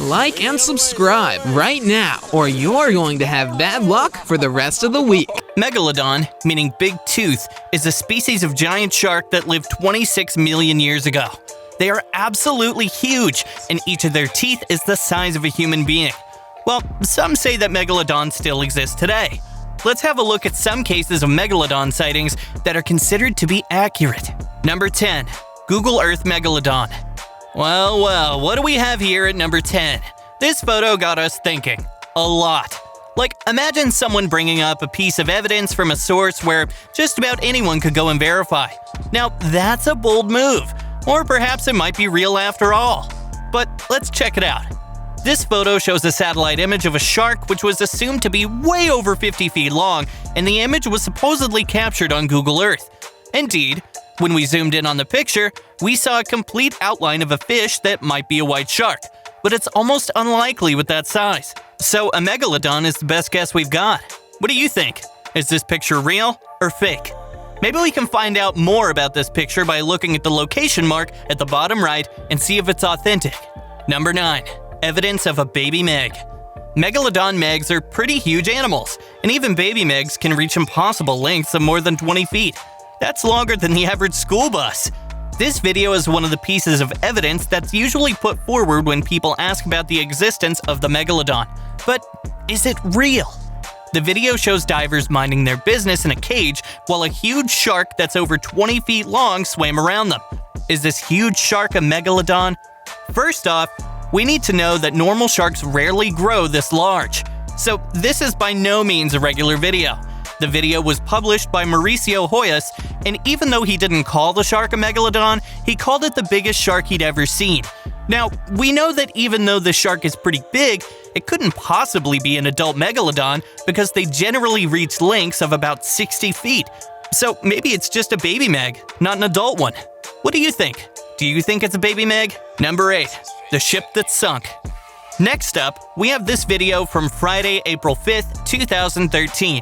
Like and subscribe right now, or you're going to have bad luck for the rest of the week. Megalodon, meaning big tooth, is a species of giant shark that lived 26 million years ago. They are absolutely huge, and each of their teeth is the size of a human being. Well, some say that Megalodons still exist today. Let's have a look at some cases of Megalodon sightings that are considered to be accurate. Number 10. Google Earth Megalodon. Well, what do we have here at number 10? This photo got us thinking. A lot. Like, imagine someone bringing up a piece of evidence from a source where just about anyone could go and verify. Now, that's a bold move. Or perhaps it might be real after all. But let's check it out. This photo shows a satellite image of a shark which was assumed to be way over 50 feet long, and the image was supposedly captured on Google Earth. Indeed, when we zoomed in on the picture, we saw a complete outline of a fish that might be a white shark, but it's almost unlikely with that size. So a Megalodon is the best guess we've got. What do you think? Is this picture real or fake? Maybe we can find out more about this picture by looking at the location mark at the bottom right and see if it's authentic. Number 9. Evidence of a baby Meg. Megalodon Megs are pretty huge animals, and even baby Megs can reach impossible lengths of more than 20 feet. That's longer than the average school bus. This video is one of the pieces of evidence that's usually put forward when people ask about the existence of the Megalodon. But is it real? The video shows divers minding their business in a cage while a huge shark that's over 20 feet long swam around them. Is this huge shark a Megalodon? First off, we need to know that normal sharks rarely grow this large. So this is by no means a regular video. The video was published by Mauricio Hoyas, and even though he didn't call the shark a Megalodon, he called it the biggest shark he'd ever seen. Now, we know that even though the shark is pretty big, it couldn't possibly be an adult Megalodon because they generally reach lengths of about 60 feet. So maybe it's just a baby Meg, not an adult one. What do you think? Do you think it's a baby Meg? Number 8. The ship that sunk. Next up, we have this video from Friday, April 5th, 2013.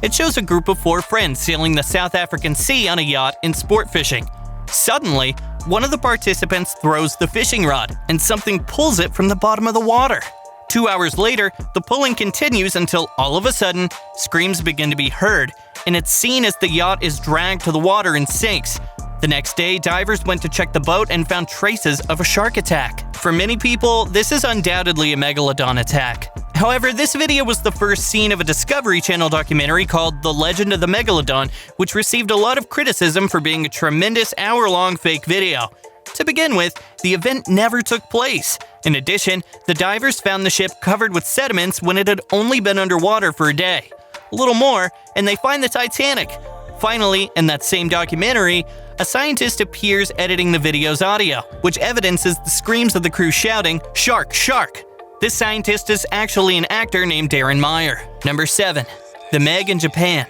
It shows a group of 4 friends sailing the South African Sea on a yacht in sport fishing. Suddenly, one of the participants throws the fishing rod, and something pulls it from the bottom of the water. 2 hours later, the pulling continues until all of a sudden, screams begin to be heard, and it's seen as the yacht is dragged to the water and sinks. The next day, divers went to check the boat and found traces of a shark attack. For many people, this is undoubtedly a Megalodon attack. However, this video was the first scene of a Discovery Channel documentary called The Legend of the Megalodon, which received a lot of criticism for being a tremendous hour-long fake video. To begin with, the event never took place. In addition, the divers found the ship covered with sediments when it had only been underwater for a day. A little more, and they find the Titanic. Finally, in that same documentary, a scientist appears editing the video's audio, which evidences the screams of the crew shouting, "Shark, shark!" This scientist is actually an actor named Darren Meyer. Number 7. The Meg in Japan.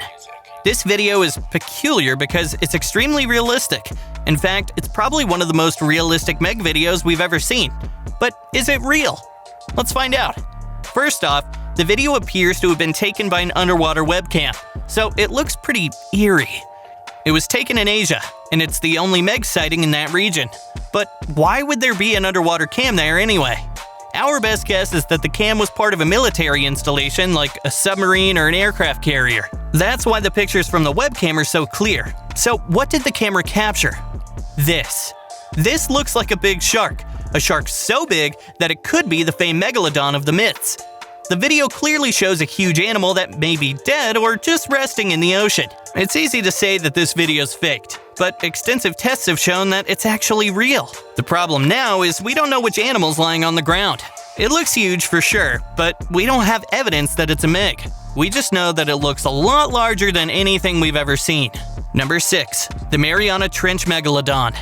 This video is peculiar because it's extremely realistic. In fact, it's probably one of the most realistic Meg videos we've ever seen. But is it real? Let's find out. First off, the video appears to have been taken by an underwater webcam, so it looks pretty eerie. It was taken in Asia, and it's the only Meg sighting in that region. But why would there be an underwater cam there anyway? Our best guess is that the cam was part of a military installation like a submarine or an aircraft carrier. That's why the pictures from the webcam are so clear. So what did the camera capture? This. This looks like a big shark. A shark so big that it could be the famed Megalodon of the myths. The video clearly shows a huge animal that may be dead or just resting in the ocean. It's easy to say that this video's faked, but extensive tests have shown that it's actually real. The problem now is we don't know which animal's lying on the ground. It looks huge for sure, but we don't have evidence that it's a Meg. We just know that it looks a lot larger than anything we've ever seen. Number 6. The Mariana Trench Megalodon.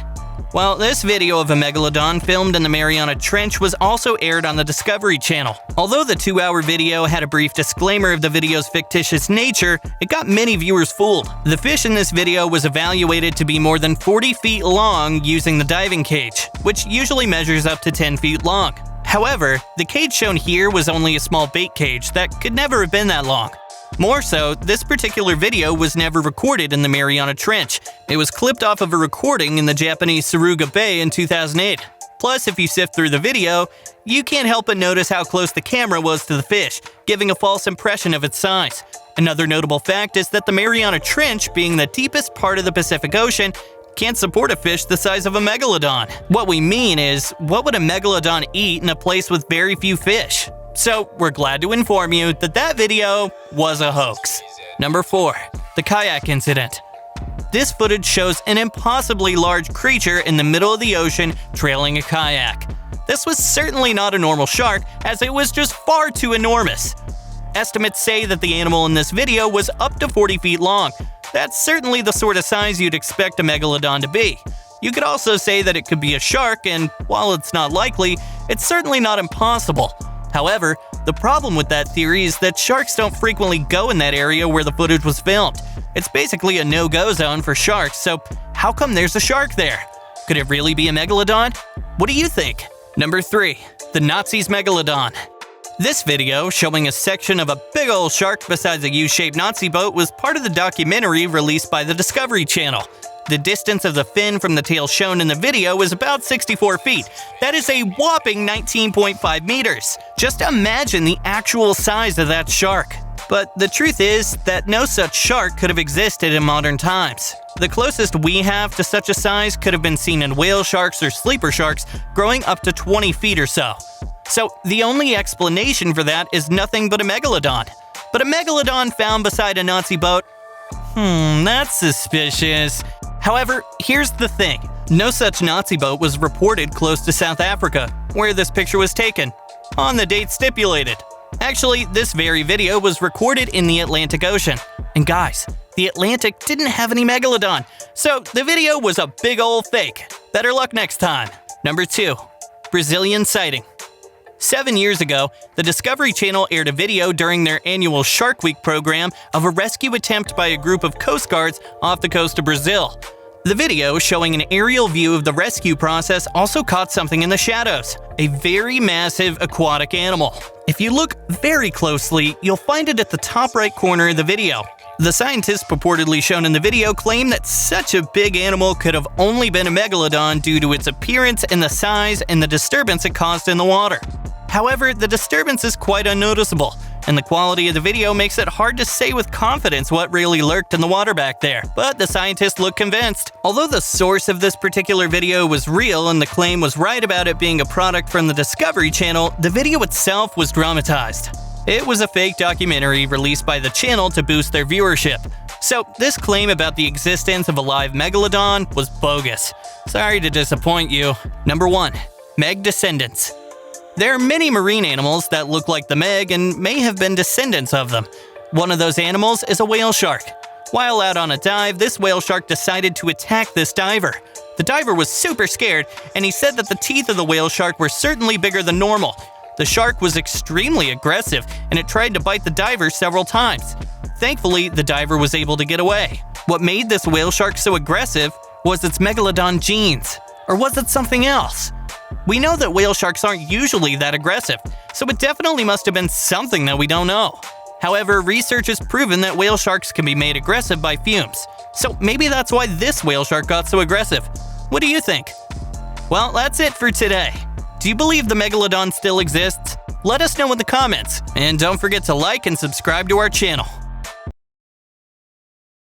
Well, this video of a Megalodon filmed in the Mariana Trench was also aired on the Discovery Channel. Although the 2-hour video had a brief disclaimer of the video's fictitious nature, it got many viewers fooled. The fish in this video was evaluated to be more than 40 feet long using the diving cage, which usually measures up to 10 feet long. However, the cage shown here was only a small bait cage that could never have been that long. More so, this particular video was never recorded in the Mariana Trench. It was clipped off of a recording in the Japanese Suruga Bay in 2008. Plus, if you sift through the video, you can't help but notice how close the camera was to the fish, giving a false impression of its size. Another notable fact is that the Mariana Trench, being the deepest part of the Pacific Ocean, can't support a fish the size of a megalodon. What we mean is, what would a megalodon eat in a place with very few fish? So, we're glad to inform you that that video was a hoax. Number 4. The kayak incident. This footage shows an impossibly large creature in the middle of the ocean trailing a kayak. This was certainly not a normal shark, as it was just far too enormous. Estimates say that the animal in this video was up to 40 feet long. That's certainly the sort of size you'd expect a megalodon to be. You could also say that it could be a shark, and while it's not likely, it's certainly not impossible. However, the problem with that theory is that sharks don't frequently go in that area where the footage was filmed. It's basically a no-go zone for sharks, so how come there's a shark there? Could it really be a megalodon? What do you think? Number 3. The Nazis' Megalodon. This video, showing a section of a big old shark besides a U-shaped Nazi boat, was part of the documentary released by the Discovery Channel. The distance of the fin from the tail shown in the video was about 64 feet. That is a whopping 19.5 meters. Just imagine the actual size of that shark. But the truth is that no such shark could have existed in modern times. The closest we have to such a size could have been seen in whale sharks or sleeper sharks growing up to 20 feet or so. So the only explanation for that is nothing but a megalodon. But a megalodon found beside a Nazi boat? That's suspicious. However, here's the thing. No such Nazi boat was reported close to South Africa, where this picture was taken, on the date stipulated. Actually, this very video was recorded in the Atlantic Ocean. And guys, the Atlantic didn't have any megalodon, so the video was a big ol' fake. Better luck next time. Number 2. Brazilian sighting. 7 years ago, the Discovery Channel aired a video during their annual Shark Week program of a rescue attempt by a group of Coast Guards off the coast of Brazil. The video, showing an aerial view of the rescue process, also caught something in the shadows, a very massive aquatic animal. If you look very closely, you'll find it at the top right corner of the video. The scientists purportedly shown in the video claim that such a big animal could have only been a megalodon due to its appearance and the size and the disturbance it caused in the water. However, the disturbance is quite unnoticeable, and the quality of the video makes it hard to say with confidence what really lurked in the water back there. But the scientists look convinced. Although the source of this particular video was real and the claim was right about it being a product from the Discovery Channel, the video itself was dramatized. It was a fake documentary released by the channel to boost their viewership. So this claim about the existence of a live megalodon was bogus. Sorry to disappoint you. Number 1. Meg descendants. There are many marine animals that look like the Meg and may have been descendants of them. One of those animals is a whale shark. While out on a dive, this whale shark decided to attack this diver. The diver was super scared, and he said that the teeth of the whale shark were certainly bigger than normal. The shark was extremely aggressive, and it tried to bite the diver several times. Thankfully, the diver was able to get away. What made this whale shark so aggressive was its megalodon genes. Or was it something else? We know that whale sharks aren't usually that aggressive, so it definitely must have been something that we don't know. However, research has proven that whale sharks can be made aggressive by fumes, so maybe that's why this whale shark got so aggressive. What do you think? Well, that's it for today. Do you believe the Megalodon still exists? Let us know in the comments, and don't forget to like and subscribe to our channel.